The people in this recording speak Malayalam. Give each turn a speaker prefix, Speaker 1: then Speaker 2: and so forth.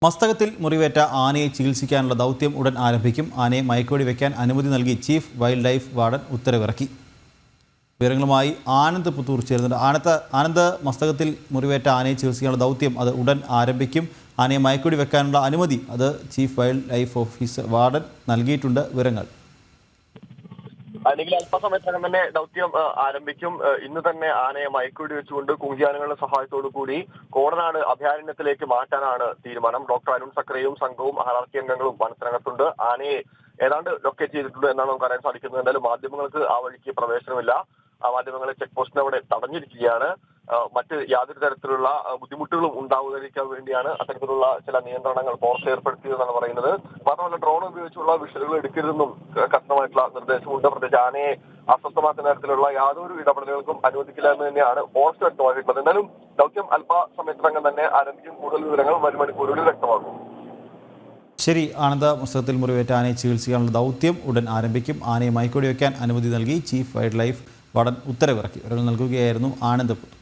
Speaker 1: മസ്തകത്തിൽ മുറിവേറ്റ ആനയെ ചികിത്സിക്കാനുള്ള ദൗത്യം ഉടൻ ആരംഭിക്കും. ആനയെ മയക്കുവെടി വയ്ക്കാൻ അനുമതി നൽകി ചീഫ് വൈൽഡ് ലൈഫ് വാർഡൻ ഉത്തരവിറക്കി. വിവരങ്ങളുമായി ആനന്ദ് പുത്തൂർ ചേരുന്നുണ്ട്. ആനന്ദ്, മസ്തകത്തിൽ മുറിവേറ്റ ആനയെ ചികിത്സിക്കാനുള്ള ദൗത്യം അത് ഉടൻ ആരംഭിക്കും. ആനയെ മയക്കുവെടി വെക്കാനുള്ള അനുമതി അത് chief wild life officer warden നൽകിയിട്ടുണ്ട്. വിവരങ്ങൾ
Speaker 2: അല്ലെങ്കിൽ അല്പസമയത്തിനകം തന്നെ ദൗത്യം ആരംഭിക്കും. ഇന്ന് തന്നെ ആനയെ മയക്കുവെടി വെച്ചുകൊണ്ട് കുങ്കിയാനകളുടെ സഹായത്തോടു കൂടി കോടനാട് അഭയാരണ്യത്തിലേക്ക് മാറ്റാനാണ് തീരുമാനം. ഡോക്ടർ അരുൺ സക്രയും സംഘവും ആർആർടി അംഗങ്ങളും വനത്തിനകത്തുണ്ട്. ആനയെ ഏതാണ്ട് ലൊക്കേറ്റ് ചെയ്തിട്ടുണ്ട് എന്നാണ് നമുക്ക് അറിയാൻ സാധിക്കുന്നത്. എന്തായാലും മാധ്യമങ്ങൾക്ക് ആ വഴിക്ക് പ്രവേശനമില്ല. മാധ്യമങ്ങളെ ചെക്ക് പോസ്റ്റിന് അവിടെ തടഞ്ഞിരിക്കുകയാണ്. മറ്റ് യാതൊരു തരത്തിലുള്ള ബുദ്ധിമുട്ടുകളും ഉണ്ടാവാതിരിക്കാൻ വേണ്ടിയാണ് അത്തരത്തിലുള്ള ചില നിയന്ത്രണങ്ങൾ ഫോറസ്റ്റ് ഏർപ്പെടുത്തിയതെന്നാണ് പറയുന്നത്. മാത്രമല്ല, ഡ്രോൺ ഉപയോഗിച്ചുള്ള വിഷലുകൾ എടുക്കരുതെന്നും കർശനമായിട്ടുള്ള നിർദ്ദേശമുണ്ട്. പ്രത്യേകിച്ച് ആനയെ അസ്വസ്ഥമാക്കുന്ന തരത്തിലുള്ള യാതൊരു ഇടപെടലുകൾക്കും അനുവദിക്കില്ല എന്ന് തന്നെയാണ് ഫോറസ്റ്റ് വ്യക്തമാക്കിയിട്ടുള്ളത്. എന്തായാലും ദൗത്യം അല്പസമയത്തിനകം തന്നെ ആരംഭിക്കും. കൂടുതൽ വിവരങ്ങൾ വരും മണിക്കൂറുകളിൽ വ്യക്തമാകും.
Speaker 1: ശരി ആനന്ദ്, മസ്തകത്തിൽ മുറിവേറ്റ ആനയെ ചികിത്സിക്കാനുള്ള ദൗത്യം ഉടൻ ആരംഭിക്കും. ആനയെ മയക്കുവെടി വയ്ക്കാൻ അനുമതി നൽകി ചീഫ് വൈൽഡ് ലൈഫ് വാർഡൻ ഉത്തരവിറക്കി. വിവരങ്ങൾ നൽകുകയായിരുന്നു ആനന്ദ് പുത്തൂർ.